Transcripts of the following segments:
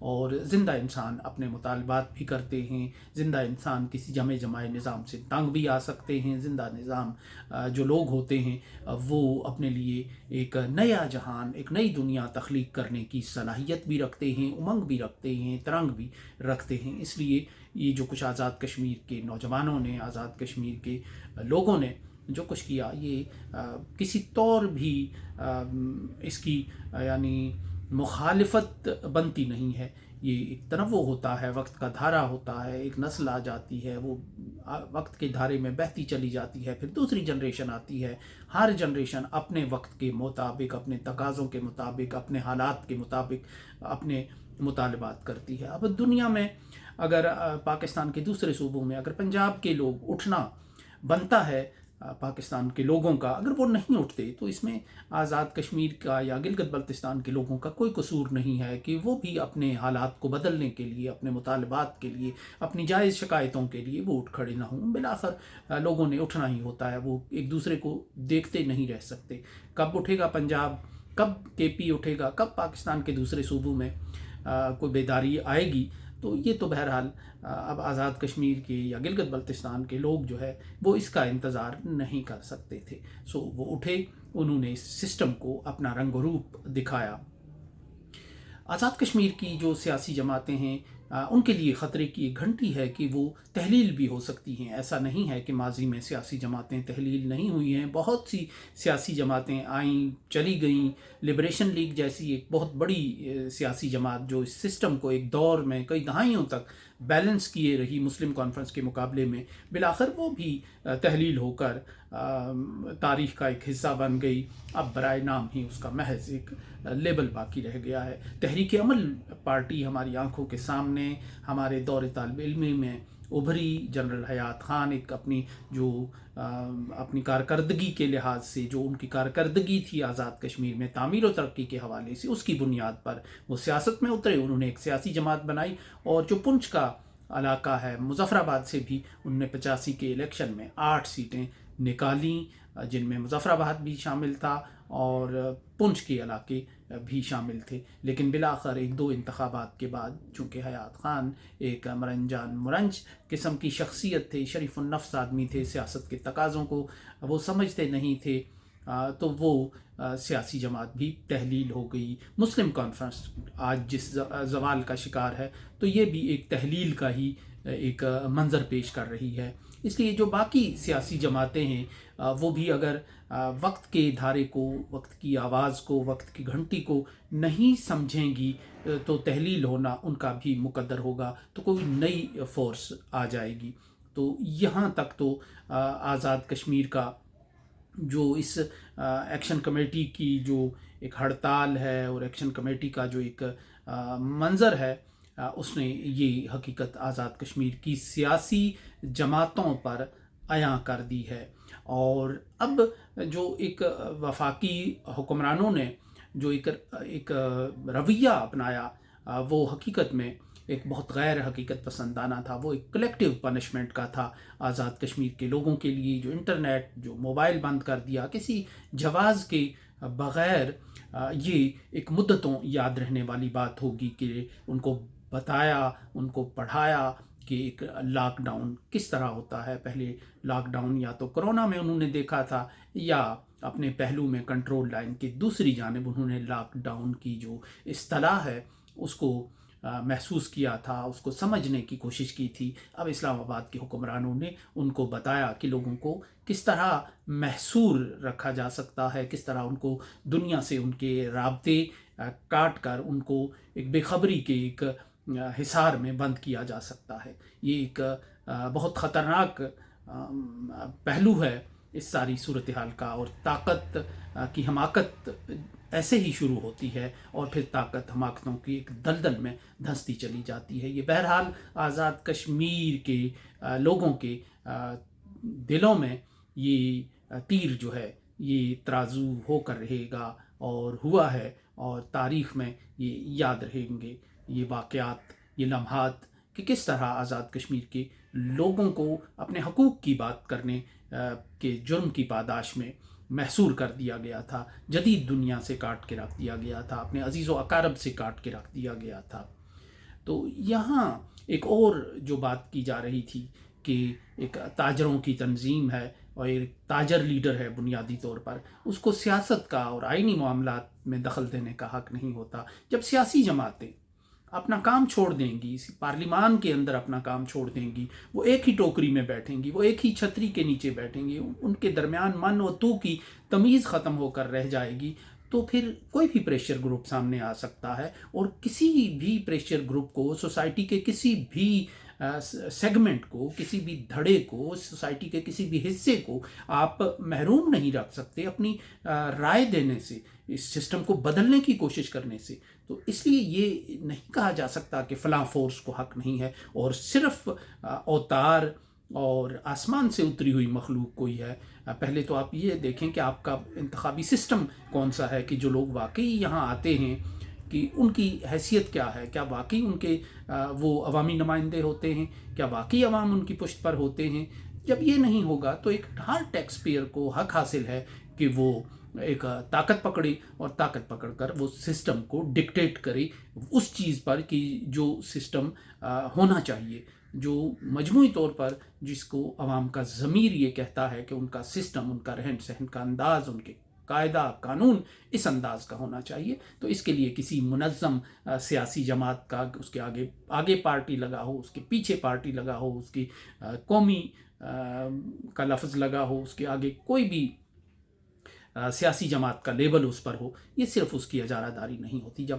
اور زندہ انسان اپنے مطالبات بھی کرتے ہیں، زندہ انسان کسی جمع جماعی نظام سے تنگ بھی آ سکتے ہیں، زندہ نظام جو لوگ ہوتے ہیں وہ اپنے لیے ایک نیا جہان، ایک نئی دنیا تخلیق کرنے کی صلاحیت بھی رکھتے ہیں، امنگ بھی رکھتے ہیں، ترنگ بھی رکھتے ہیں۔ اس لیے یہ جو کچھ آزاد کشمیر کے نوجوانوں نے، آزاد کشمیر کے لوگوں نے جو کچھ کیا، یہ کسی طور بھی اس کی یعنی مخالفت بنتی نہیں ہے۔ یہ ایک تنوع ہوتا ہے، وقت کا دھارا ہوتا ہے، ایک نسل آ جاتی ہے، وہ وقت کے دھارے میں بہتی چلی جاتی ہے، پھر دوسری جنریشن آتی ہے۔ ہر جنریشن اپنے وقت کے مطابق، اپنے تقاضوں کے مطابق، اپنے حالات کے مطابق اپنے مطالبات کرتی ہے۔ اب دنیا میں اگر پاکستان کے دوسرے صوبوں میں اگر پنجاب کے لوگ اٹھنا بنتا ہے پاکستان کے لوگوں کا، اگر وہ نہیں اٹھتے تو اس میں آزاد کشمیر کا یا گلگت بلتستان کے لوگوں کا کوئی قصور نہیں ہے کہ وہ بھی اپنے حالات کو بدلنے کے لیے، اپنے مطالبات کے لیے، اپنی جائز شکایتوں کے لیے وہ اٹھ کھڑے نہ ہوں۔ بالآخر لوگوں نے اٹھنا ہی ہوتا ہے، وہ ایک دوسرے کو دیکھتے نہیں رہ سکتے۔ کب اٹھے گا پنجاب، کب کے پی اٹھے گا، کب پاکستان کے دوسرے صوبوں میں کوئی بیداری آئے گی، تو یہ تو بہرحال اب آزاد کشمیر کے یا گلگت بلتستان کے لوگ جو ہے وہ اس کا انتظار نہیں کر سکتے تھے۔ وہ اٹھے، انہوں نے اس سسٹم کو اپنا رنگ و روپ دکھایا۔ آزاد کشمیر کی جو سیاسی جماعتیں ہیں ان کے لیے خطرے کی ایک گھنٹی ہے کہ وہ تحلیل بھی ہو سکتی ہیں۔ ایسا نہیں ہے کہ ماضی میں سیاسی جماعتیں تحلیل نہیں ہوئی ہیں، بہت سی سیاسی جماعتیں آئیں چلی گئیں۔ لبریشن لیگ جیسی ایک بہت بڑی سیاسی جماعت جو اس سسٹم کو ایک دور میں کئی دہائیوں تک بیلنس کیے رہی مسلم کانفرنس کے مقابلے میں، بالآخر وہ بھی تحلیل ہو کر تاریخ کا ایک حصہ بن گئی۔ اب برائے نام ہی اس کا محض ایک لیبل باقی رہ گیا ہے۔ تحریک عمل پارٹی ہماری آنکھوں کے سامنے ہمارے دور طالب علمی میں ابھری۔ جنرل حیات خان ایک اپنی کارکردگی کے لحاظ سے جو ان کی کارکردگی تھی آزاد کشمیر میں تعمیر و ترقی کے حوالے سے، اس کی بنیاد پر وہ سیاست میں اترے، انہوں نے ایک سیاسی جماعت بنائی، اور جو پنچ کا علاقہ ہے، مظفر آباد سے بھی انہوں نے 85 کے الیکشن میں 8 سیٹیں نکالیں، جن میں مظفر آباد بھی شامل تھا اور پنچ کے علاقے بھی شامل تھے۔ لیکن بالآخر ایک دو انتخابات کے بعد چونکہ حیات خان ایک مرنجان مرنج قسم کی شخصیت تھے، شریف النفس آدمی تھے، سیاست کے تقاضوں کو وہ سمجھتے نہیں تھے، تو وہ سیاسی جماعت بھی تحلیل ہو گئی۔ مسلم کانفرنس آج جس زوال کا شکار ہے، تو یہ بھی ایک تحلیل کا ہی ایک منظر پیش کر رہی ہے۔ اس لیے جو باقی سیاسی جماعتیں ہیں وہ بھی اگر وقت کے دھارے کو، وقت کی آواز کو، وقت کی گھنٹی کو نہیں سمجھیں گی تو تحلیل ہونا ان کا بھی مقدر ہوگا، تو کوئی نئی فورس آ جائے گی۔ تو یہاں تک تو آزاد کشمیر کا جو اس ایکشن کمیٹی کی جو ایک ہڑتال ہے اور ایکشن کمیٹی کا جو ایک منظر ہے، اس نے یہ حقیقت آزاد کشمیر کی سیاسی جماعتوں پر عیاں کر دی ہے۔ اور اب جو ایک وفاقی حکمرانوں نے جو ایک رویہ اپنایا، وہ حقیقت میں ایک بہت غیر حقیقت پسندانہ تھا۔ وہ ایک کلیکٹیو پنشمنٹ کا تھا آزاد کشمیر کے لوگوں کے لیے۔ جو انٹرنیٹ، جو موبائل بند کر دیا کسی جواز کے بغیر، یہ ایک مدتوں یاد رہنے والی بات ہوگی کہ ان کو بتایا، ان کو پڑھایا کہ ایک لاک ڈاؤن کس طرح ہوتا ہے۔ پہلے لاک ڈاؤن یا تو کرونا میں انہوں نے دیکھا تھا، یا اپنے پہلو میں کنٹرول لائن کی دوسری جانب انہوں نے لاک ڈاؤن کی جو اصطلاح ہے اس کو محسوس کیا تھا، اس کو سمجھنے کی کوشش کی تھی۔ اب اسلام آباد کے حکمرانوں نے ان کو بتایا کہ لوگوں کو کس طرح محصور رکھا جا سکتا ہے، کس طرح ان کو دنیا سے ان کے رابطے کاٹ کر ان کو ایک بے خبری کے ایک حصار میں بند کیا جا سکتا ہے۔ یہ ایک بہت خطرناک پہلو ہے اس ساری صورتحال کا، اور طاقت کی حماقت ایسے ہی شروع ہوتی ہے اور پھر طاقت حماقتوں کی ایک دلدل میں دھنستی چلی جاتی ہے۔ یہ بہرحال آزاد کشمیر کے لوگوں کے دلوں میں یہ تیر جو ہے یہ ترازو ہو کر رہے گا، اور ہوا ہے، اور تاریخ میں یہ یاد رہیں گے یہ واقعات، یہ لمحات، کہ کس طرح آزاد کشمیر کے لوگوں کو اپنے حقوق کی بات کرنے کے جرم کی پاداش میں محصور کر دیا گیا تھا، جدید دنیا سے کاٹ کے رکھ دیا گیا تھا، اپنے عزیز و اقارب سے کاٹ کے رکھ دیا گیا تھا۔ تو یہاں ایک اور جو بات کی جا رہی تھی کہ ایک تاجروں کی تنظیم ہے اور ایک تاجر لیڈر ہے بنیادی طور پر، اس کو سیاست کا اور آئینی معاملات میں دخل دینے کا حق نہیں ہوتا. جب سیاسی جماعتیں اپنا کام چھوڑ دیں گی، پارلیمان کے اندر اپنا کام چھوڑ دیں گی، وہ ایک ہی ٹوکری میں بیٹھیں گی، وہ ایک ہی چھتری کے نیچے بیٹھیں گی، ان کے درمیان من و تو کی تمیز ختم ہو کر رہ جائے گی، تو پھر کوئی بھی پریشر گروپ سامنے آ سکتا ہے، اور کسی بھی پریشر گروپ کو، سوسائٹی کے کسی بھی سیگمنٹ کو، کسی بھی دھڑے کو، سوسائٹی کے کسی بھی حصے کو آپ محروم نہیں رکھ سکتے اپنی رائے دینے سے، اس سسٹم کو بدلنے کی کوشش کرنے سے. تو اس لیے یہ نہیں کہا جا سکتا کہ فلاں فورس کو حق نہیں ہے اور صرف اوتار اور آسمان سے اتری ہوئی مخلوق کوئی ہے. پہلے تو آپ یہ دیکھیں کہ آپ کا انتخابی سسٹم کون سا ہے، کہ جو لوگ واقعی یہاں آتے ہیں کہ ان کی حیثیت کیا ہے، کیا واقعی ان کے وہ عوامی نمائندے ہوتے ہیں، کیا واقعی عوام ان کی پشت پر ہوتے ہیں. جب یہ نہیں ہوگا تو ایک ہر ٹیکس پیئر کو حق حاصل ہے کہ وہ ایک طاقت پکڑے اور طاقت پکڑ کر وہ سسٹم کو ڈکٹیٹ کرے اس چیز پر کہ جو سسٹم ہونا چاہیے، جو مجموعی طور پر جس کو عوام کا ضمیر یہ کہتا ہے کہ ان کا سسٹم، ان کا رہن سہن کا انداز، ان کے قاعدہ قانون اس انداز کا ہونا چاہیے. تو اس کے لیے کسی منظم سیاسی جماعت کا، اس کے آگے پارٹی لگا ہو، اس کے پیچھے پارٹی لگا ہو، اس کی قومی کا لفظ لگا ہو، اس کے آگے کوئی بھی سیاسی جماعت کا لیبل اس پر ہو، یہ صرف اس کی اجارہ داری نہیں ہوتی. جب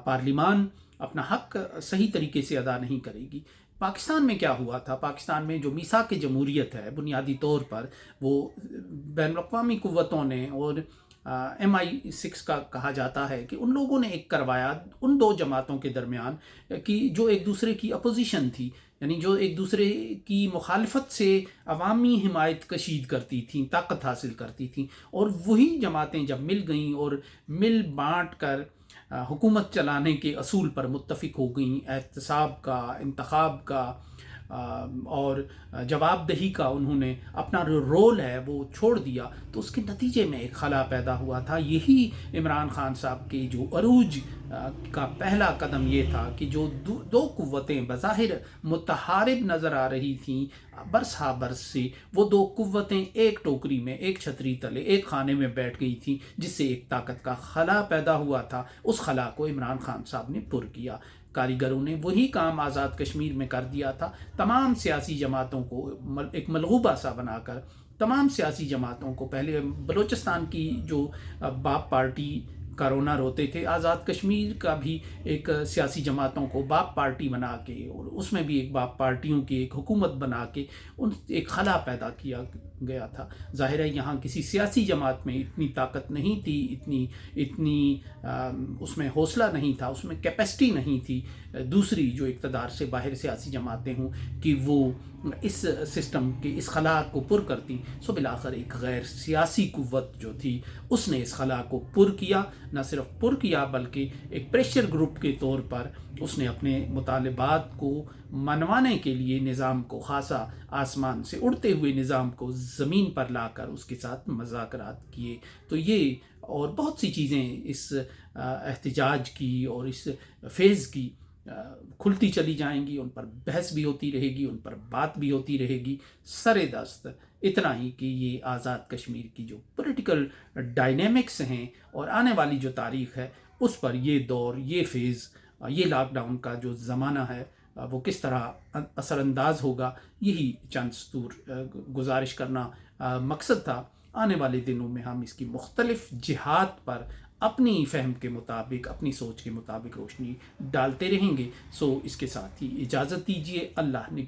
پارلیمان اپنا حق صحیح طریقے سے ادا نہیں کرے گی. پاکستان میں کیا ہوا تھا؟ پاکستان میں جو میثاق جمہوریت ہے، بنیادی طور پر وہ بین الاقوامی قوتوں نے اور MI6 کا کہا جاتا ہے کہ ان لوگوں نے ایک کروایا ان دو جماعتوں کے درمیان کہ جو ایک دوسرے کی اپوزیشن تھی، یعنی جو ایک دوسرے کی مخالفت سے عوامی حمایت کشید کرتی تھیں، طاقت حاصل کرتی تھیں، اور وہی جماعتیں جب مل گئیں اور مل بانٹ کر حکومت چلانے کے اصول پر متفق ہو گئیں، احتساب کا، انتخاب کا اور جواب دہی کا انہوں نے اپنا رول ہے وہ چھوڑ دیا، تو اس کے نتیجے میں ایک خلا پیدا ہوا تھا. یہی عمران خان صاحب کے جو عروج کا پہلا قدم یہ تھا کہ جو دو قوتیں بظاہر متحارب نظر آ رہی تھیں برس ہا برس سے، وہ دو قوتیں ایک ٹوکری میں، ایک چھتری تلے، ایک خانے میں بیٹھ گئی تھیں، جس سے ایک طاقت کا خلا پیدا ہوا تھا. اس خلا کو عمران خان صاحب نے پر کیا. کاریگروں نے وہی کام آزاد کشمیر میں کر دیا تھا. تمام سیاسی جماعتوں کو ایک ملغوبہ سا بنا کر، تمام سیاسی جماعتوں کو، پہلے بلوچستان کی جو باپ پارٹی کا رونا روتے تھے، آزاد کشمیر کا بھی ایک سیاسی جماعتوں کو باپ پارٹی بنا کے، اور اس میں بھی ایک باپ پارٹیوں کی ایک حکومت بنا کے ایک خلا پیدا کیا گیا تھا. ظاہر ہے یہاں کسی سیاسی جماعت میں اتنی طاقت نہیں تھی، اتنی اس میں حوصلہ نہیں تھا، اس میں کیپیسٹی نہیں تھی دوسری جو اقتدار سے باہر سیاسی جماعتیں ہوں کہ وہ اس سسٹم کے اس خلا کو پر کرتی. سو بالآخر ایک غیر سیاسی قوت جو تھی اس نے اس خلا کو پر کیا. نہ صرف پر کیا بلکہ ایک پریشر گروپ کے طور پر اس نے اپنے مطالبات کو منوانے کے لیے نظام کو، خاصا آسمان سے اڑتے ہوئے نظام کو زمین پر لا کر اس کے ساتھ مذاکرات کیے. تو یہ اور بہت سی چیزیں اس احتجاج کی اور اس فیز کی کھلتی چلی جائیں گی، ان پر بحث بھی ہوتی رہے گی، ان پر بات بھی ہوتی رہے گی. سر دست اتنا ہی کہ یہ آزاد کشمیر کی جو پولیٹیکل ڈائنامکس ہیں اور آنے والی جو تاریخ ہے اس پر یہ دور، یہ فیز، یہ لاک ڈاؤن کا جو زمانہ ہے وہ کس طرح اثر انداز ہوگا، یہی چند سطور گزارش کرنا مقصد تھا. آنے والے دنوں میں ہم اس کی مختلف جہات پر اپنی فہم کے مطابق، اپنی سوچ کے مطابق روشنی ڈالتے رہیں گے. سو اس کے ساتھ ہی اجازت دیجیے. اللہ نگہبان.